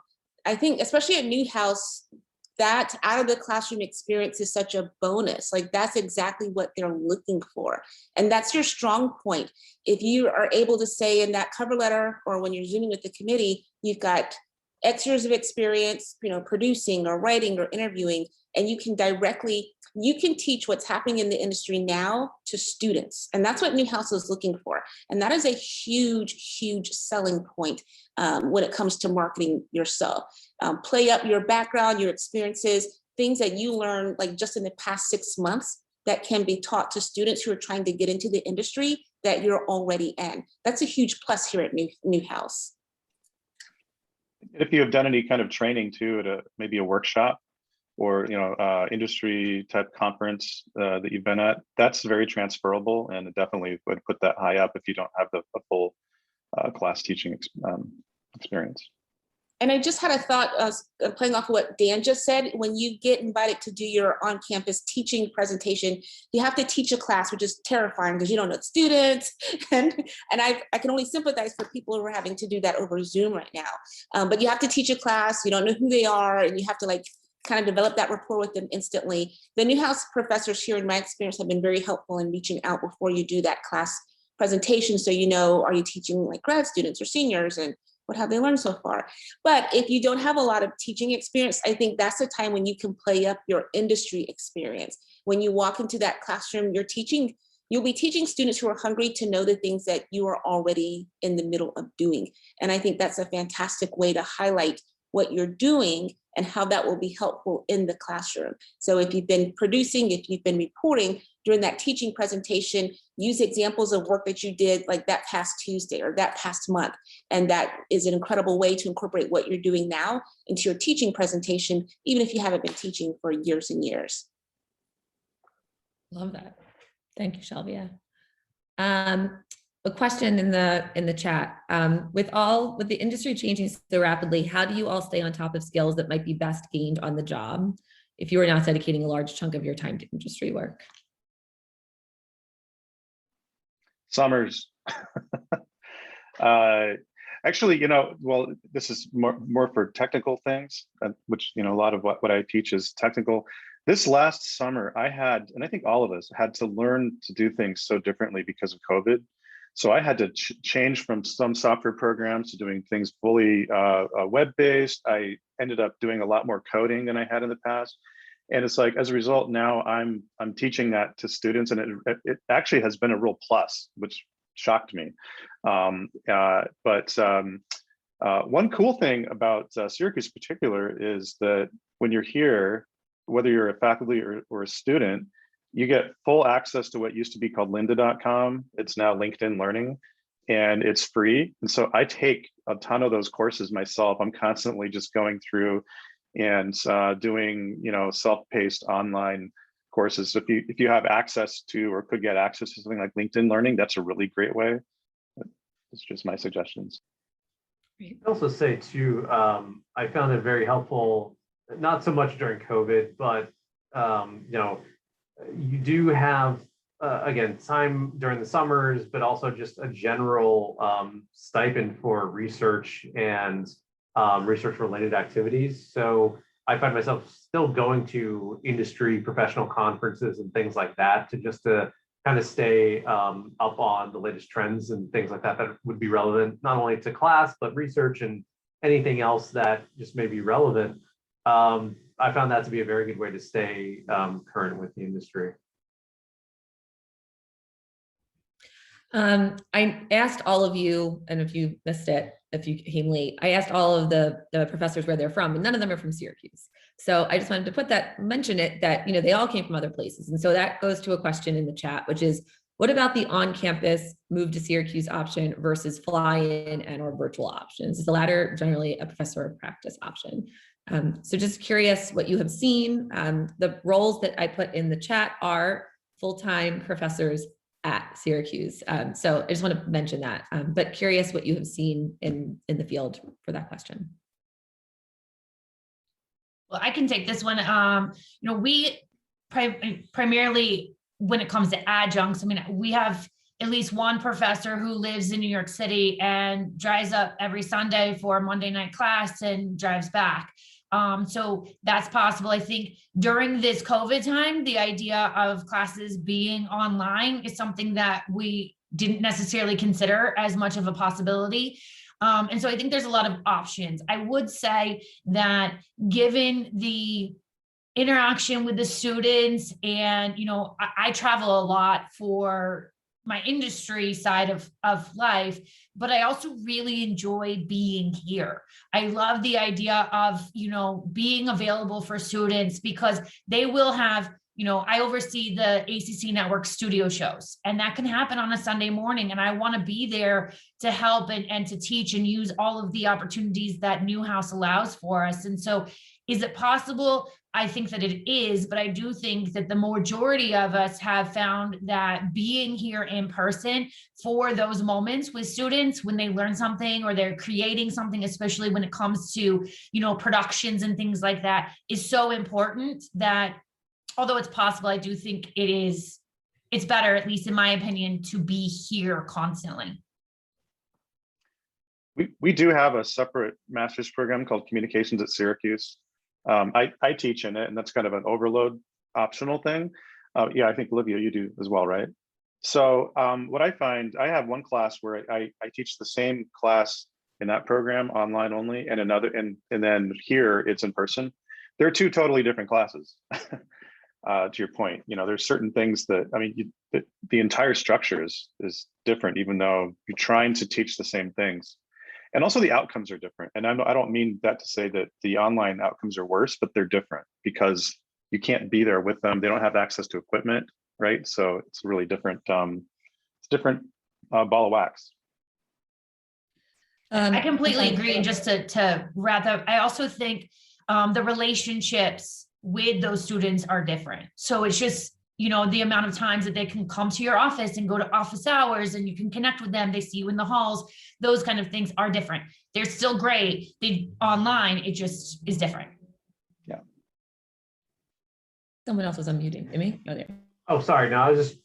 I think, especially at Newhouse, that out of the classroom experience is such a bonus. Like, that's exactly what they're looking for. And that's your strong point. If you are able to say in that cover letter, or when you're Zooming with the committee, you've got X years of experience, producing or writing or interviewing, and you can teach what's happening in the industry now to students. And that's what Newhouse is looking for. And that is a huge, huge selling point when it comes to marketing yourself. Play up your background, your experiences, things that you learned like just in the past 6 months that can be taught to students who are trying to get into the industry that you're already in. That's a huge plus here at Newhouse. If you have done any kind of training too, at maybe a workshop or industry type conference that you've been at, that's very transferable, and definitely would put that high up if you don't have the full class teaching experience. And I just had a thought, playing off of what Dan just said. When you get invited to do your on-campus teaching presentation, you have to teach a class, which is terrifying because you don't know the students. And I can only sympathize for people who are having to do that over Zoom right now. But you have to teach a class, you don't know who they are, and you have to kind of develop that rapport with them instantly. The Newhouse professors here, in my experience, have been very helpful in reaching out before you do that class presentation. So, you know, are you teaching like grad students or seniors, and what have they learned so far? But if you don't have a lot of teaching experience, I think that's the time when you can play up your industry experience. When you walk into that classroom, you'll be teaching students who are hungry to know the things that you are already in the middle of doing. And I think that's a fantastic way to highlight what you're doing and how that will be helpful in the classroom. So if you've been producing, if you've been reporting, during that teaching presentation, use examples of work that you did like that past Tuesday or that past month. And that is an incredible way to incorporate what you're doing now into your teaching presentation, even if you haven't been teaching for years and years. Love that. Thank you, Shelvia. A question in the chat. With the industry changing so rapidly, how do you all stay on top of skills that might be best gained on the job if you are not dedicating a large chunk of your time to industry work? Summers. Actually, well, this is more for technical things, which, a lot of what I teach is technical. This last summer, I had, and I think all of us had to learn to do things so differently because of COVID. So I had to change from some software programs to doing things fully web-based. I ended up doing a lot more coding than I had in the past. And it's like, as a result, now I'm teaching that to students, and it actually has been a real plus, which shocked me. One cool thing about Syracuse in particular is that when you're here, whether you're a faculty or a student, you get full access to what used to be called lynda.com. It's now LinkedIn Learning, and it's free. And so I take a ton of those courses myself. I'm constantly just going through and doing, self-paced online courses. So if you have access to or could get access to something like LinkedIn Learning, that's a really great way. It's just my suggestions. I'd also say too, I found it very helpful, not so much during COVID, but you do have, again, time during the summers, but also just a general stipend for research and research-related activities. So I find myself still going to industry professional conferences and things like that to kind of stay up on the latest trends and things like that would be relevant, not only to class, but research and anything else that just may be relevant. I found that to be a very good way to stay current with the industry. I asked all of you, and if you missed it, if you came late, I asked all of the professors where they're from, and none of them are from Syracuse. So I just wanted to mention it that, they all came from other places. And so that goes to a question in the chat, which is, what about the on-campus move to Syracuse option versus fly-in and or virtual options? Is the latter generally a professor of practice option? So just curious what you have seen. The roles that I put in the chat are full-time professors at Syracuse. So I just want to mention that, but curious what you have seen in the field for that question. Well, I can take this one. We primarily, when it comes to adjuncts, we have at least one professor who lives in New York City and drives up every Sunday for a Monday night class and drives back. So that's possible. I think during this COVID time, the idea of classes being online is something that we didn't necessarily consider as much of a possibility. And so I think there's a lot of options. I would say that given the interaction with the students and, I travel a lot for my industry side of life, but I also really enjoy being here. I love the idea of, being available for students because they will have, I oversee the ACC Network studio shows, and that can happen on a Sunday morning. And I want to be there to help and to teach and use all of the opportunities that Newhouse allows for us. And so is it possible? I think that it is, but I do think that the majority of us have found that being here in person for those moments with students when they learn something or they're creating something, especially when it comes to, productions and things like that, is so important that although it's possible, I do think it's better, at least in my opinion, to be here constantly. We do have a separate master's program called Communications at Syracuse. I teach in it, and that's kind of an overload optional thing. Yeah, I think Olivia, you do as well, right? So what I find, I have one class where I teach the same class in that program online only, and another, and then here it's in person. They're two totally different classes. To your point, there's certain things that, I mean, the entire structure is different, even though you're trying to teach the same things. And also the outcomes are different. And I don't mean that to say that the online outcomes are worse, but they're different because you can't be there with them. They don't have access to equipment, right? So it's a really different, it's different ball of wax. I completely agree. And just to wrap up, I also think the relationships with those students are different. So it's just, the amount of times that they can come to your office and go to office hours and you can connect with them. They see you in the halls. Those kind of things are different. They're still great. Online, it just is different. Yeah. Someone else was unmuting. Emmy? Oh, there. Oh, sorry. No, I was just.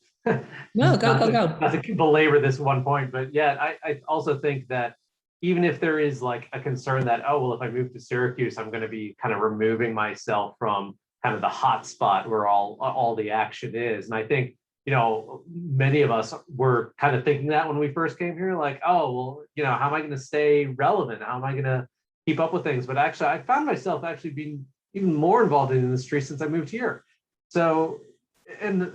No, go. Not to belabor this one point, but yeah, I also think that even if there is like a concern that, oh, well, if I move to Syracuse, I'm going to be kind of removing myself from kind of the hot spot where all the action is. And I think, many of us were kind of thinking that when we first came here, like, oh, well, how am I going to stay relevant? How am I going to keep up with things? But actually, I found myself actually being even more involved in the industry since I moved here. So, and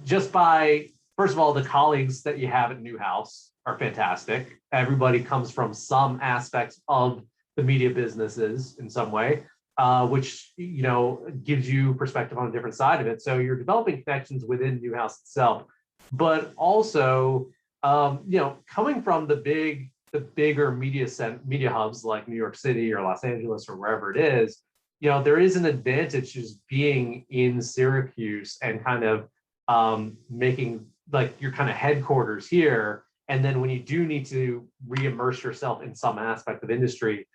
just by, first of all, the colleagues that you have at Newhouse are fantastic. Everybody comes from some aspects of the media businesses in some way, which gives you perspective on a different side of it. So you're developing connections within Newhouse itself, but also coming from the bigger media hubs like New York City or Los Angeles or wherever it is, there is an advantage just being in Syracuse and kind of making like your kind of headquarters here. And then when you do need to re-immerse yourself in some aspect of industry,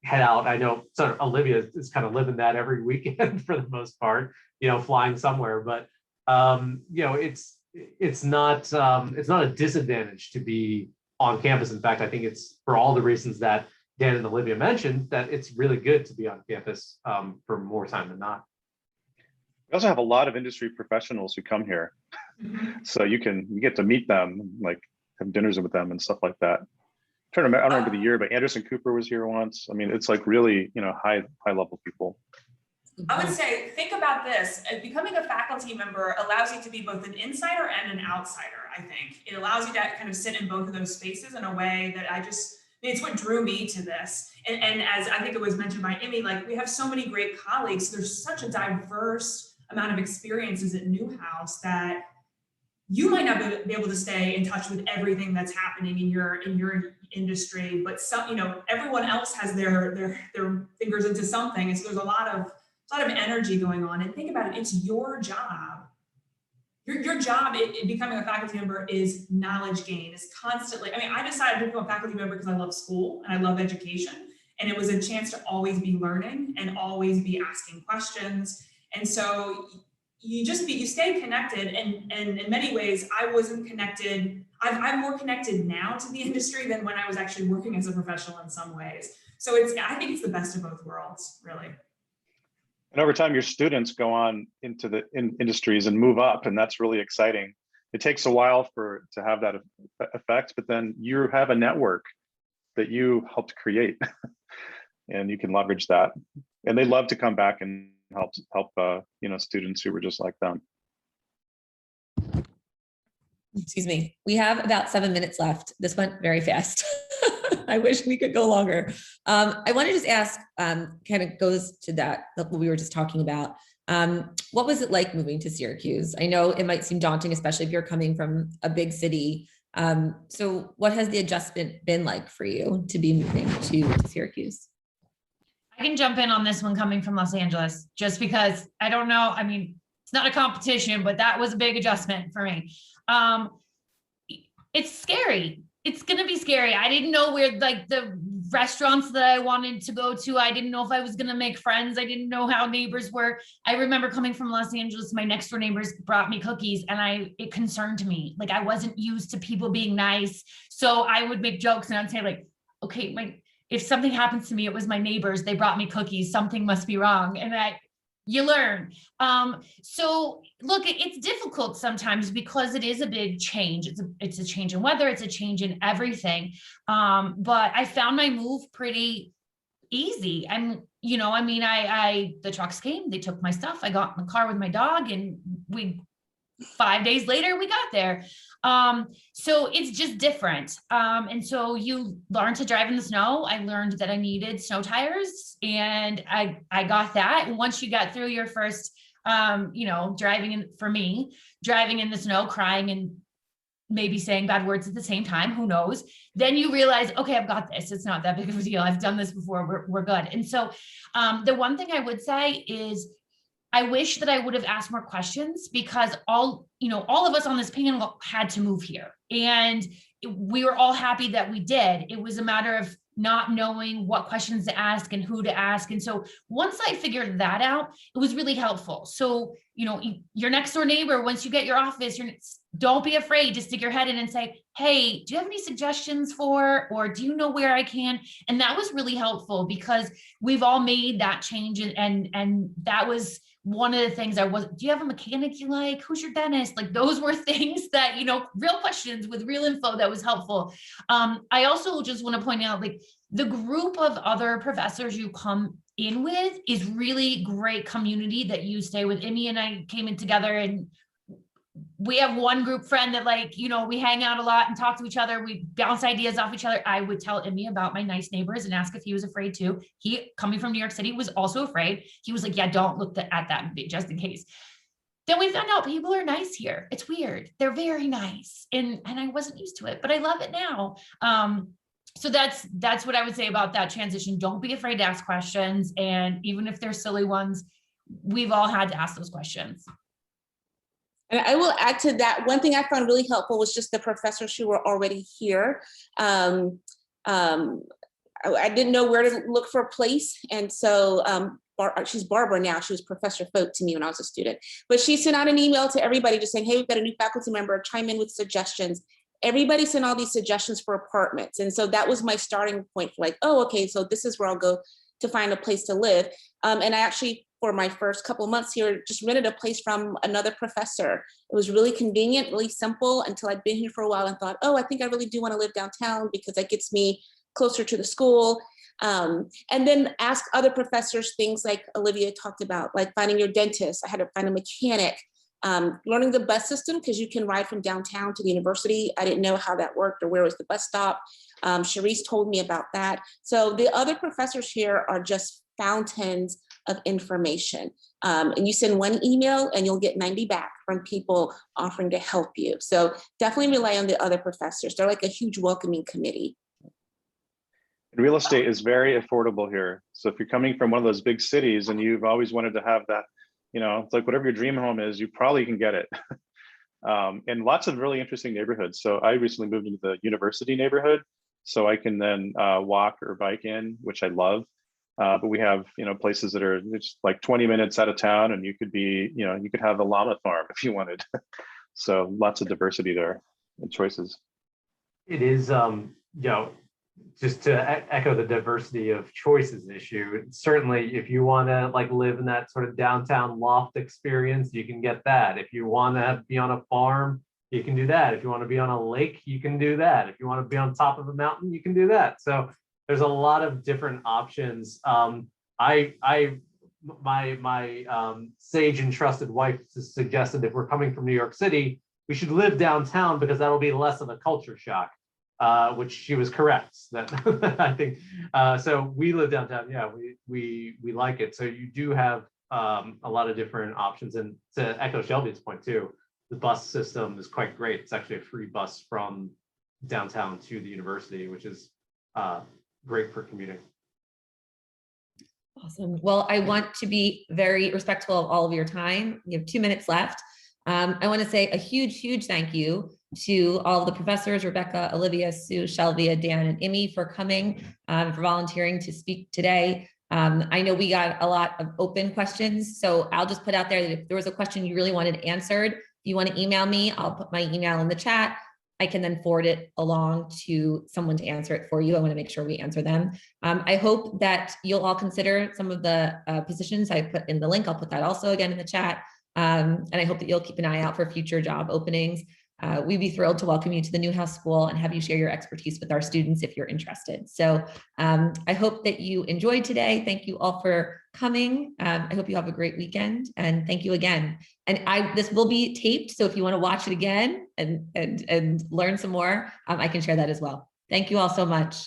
head out. I know Olivia is kind of living that every weekend for the most part, flying somewhere, but it's not a disadvantage to be on campus. In fact, I think it's for all the reasons that Dan and Olivia mentioned, that it's really good to be on campus for more time than not. We also have a lot of industry professionals who come here. So you get to meet them, like have dinners with them and stuff like that. I don't remember the year, but Anderson Cooper was here once. I mean, it's like really, high level people. I would say, think about this. Becoming a faculty member allows you to be both an insider and an outsider, I think. It allows you to kind of sit in both of those spaces in a way that it's what drew me to this. And as I think it was mentioned by Emmy, like we have so many great colleagues. There's such a diverse amount of experiences at Newhouse that you might not be able to stay in touch with everything that's happening in your industry, but everyone else has their fingers into something. And so there's a lot of energy going on. And think about it, it's your job. Your job in becoming a faculty member is knowledge gain, is constantly, I decided to become a faculty member because I love school and I love education. And it was a chance to always be learning and always be asking questions. And so you stay connected, and in many ways I wasn't connected. I'm more connected now to the industry than when I was actually working as a professional in some ways. So I think it's the best of both worlds, really. And over time, your students go on into the industries and move up, and that's really exciting. It takes a while to have that effect, but then you have a network that you helped create, and you can leverage that. And they love to come back and help students who were just like them. Excuse me. We have about 7 minutes left. This went very fast. I wish we could go longer. I want to just ask, kind of goes to that, what we were just talking about. What was it like moving to Syracuse? I know it might seem daunting, especially if you're coming from a big city. So what has the adjustment been like for you to be moving to Syracuse? I can jump in on this one coming from Los Angeles, just because I don't know. It's not a competition, but that was a big adjustment for me. It's scary. It's going to be scary. I didn't know where the restaurants that I wanted to go to. I didn't know if I was going to make friends. I didn't know how neighbors were. I remember coming from Los Angeles, my next door neighbors brought me cookies, and it concerned me. Like, I wasn't used to people being nice. So I would make jokes and I'd say like, okay, if something happens to me, it was my neighbors, they brought me cookies, something must be wrong. And you learn. So look, it's difficult sometimes because it is a big change. It's a change in weather, it's a change in everything. But I found my move pretty easy. And, the trucks came, they took my stuff. I got in the car with my dog and 5 days later, we got there. So it's just different. And so you learn to drive in the snow. I learned that I needed snow tires and I got that. And once you got through your first, driving in the snow, crying and maybe saying bad words at the same time, who knows? Then you realize, okay, I've got this. It's not that big of a deal. I've done this before. We're good. And so the one thing I would say is I wish that I would have asked more questions because all of us on this panel had to move here and we were all happy that we did. It was a matter of not knowing what questions to ask and who to ask. And so once I figured that out, it was really helpful. So, your next door neighbor, once you get your office, don't be afraid to stick your head in and say, hey, do you have any suggestions or do you know where I can? And that was really helpful because we've all made that change. And that was one of the things do you have a mechanic you like? Who's your dentist? Like those were things that, real questions with real info that was helpful. I also just want to point out, like the group of other professors you come in with is really great community that you stay with. Emmy and I came in together and we have one group friend that we hang out a lot and talk to each other. We bounce ideas off each other. I would tell Emmy about my nice neighbors and ask if he was afraid too. He, coming from New York City, was also afraid. He was like, yeah, don't look at that just in case. Then we found out people are nice here. It's weird. They're very nice. And I wasn't used to it, but I love it now. So that's what I would say about that transition. Don't be afraid to ask questions. And even if they're silly ones, we've all had to ask those questions. And I will add to that, one thing I found really helpful was just the professors who were already here. I didn't know where to look for a place. And so she's Barbara now, she was Professor Folk to me when I was a student. But she sent out an email to everybody just saying, hey, we've got a new faculty member, chime in with suggestions. Everybody sent all these suggestions for apartments. And so that was my starting point for like, oh, okay, so this is where I'll go to find a place to live. And I actually, for my first couple months here, just rented a place from another professor. It was really convenient, really simple until I'd been here for a while and thought, oh, I think I really do want to live downtown because that gets me closer to the school. And then ask other professors things like Olivia talked about, like finding your dentist. I had to find a mechanic, learning the bus system because you can ride from downtown to the university. I didn't know how that worked or where was the bus stop. Charisse told me about that. So the other professors here are just fountains of information. And you send one email and you'll get 90 back from people offering to help you. So definitely rely on the other professors. They're like a huge welcoming committee. Real estate is very affordable here. So if you're coming from one of those big cities and you've always wanted to have that, it's like whatever your dream home is, you probably can get it. And lots of really interesting neighborhoods. So I recently moved into the university neighborhood, so I can then walk or bike in, which I love. But we have, places that are just like 20 minutes out of town, and you could have a llama farm if you wanted. So lots of diversity there and choices. It is, just to echo the diversity of choices issue, certainly if you want to live in that sort of downtown loft experience, you can get that. If you want to be on a farm, you can do that. If you want to be on a lake, you can do that. If you want to be on top of a mountain, you can do that. So there's a lot of different options. My sage and trusted wife suggested if we're coming from New York City, we should live downtown because that'll be less of a culture shock. Which she was correct. That I think so. We live downtown. Yeah, we like it. So you do have a lot of different options. And to echo Shelvia's point too, the bus system is quite great. It's actually a free bus from downtown to the university, which is great for commuting. Awesome. Well, I want to be very respectful of all of your time. You have 2 minutes left. I want to say a huge thank you to all of the professors, Rebecca, Olivia, Sue, Shelvia, Dan, and Emmy for coming, for volunteering to speak today. I know we got a lot of open questions, so I'll just put out there that if there was a question you really wanted answered, if you want to email me, I'll put my email in the chat. I can then forward it along to someone to answer it for you. I want to make sure we answer them. I hope that you'll all consider some of the positions I put in the link. I'll put that also again in the chat. And I hope that you'll keep an eye out for future job openings. We'd be thrilled to welcome you to the Newhouse School and have you share your expertise with our students if you're interested. So I hope that you enjoyed today. Thank you all for coming. I hope you have a great weekend, and thank you again. And this will be taped, so if you want to watch it again and learn some more, I can share that as well. Thank you all so much.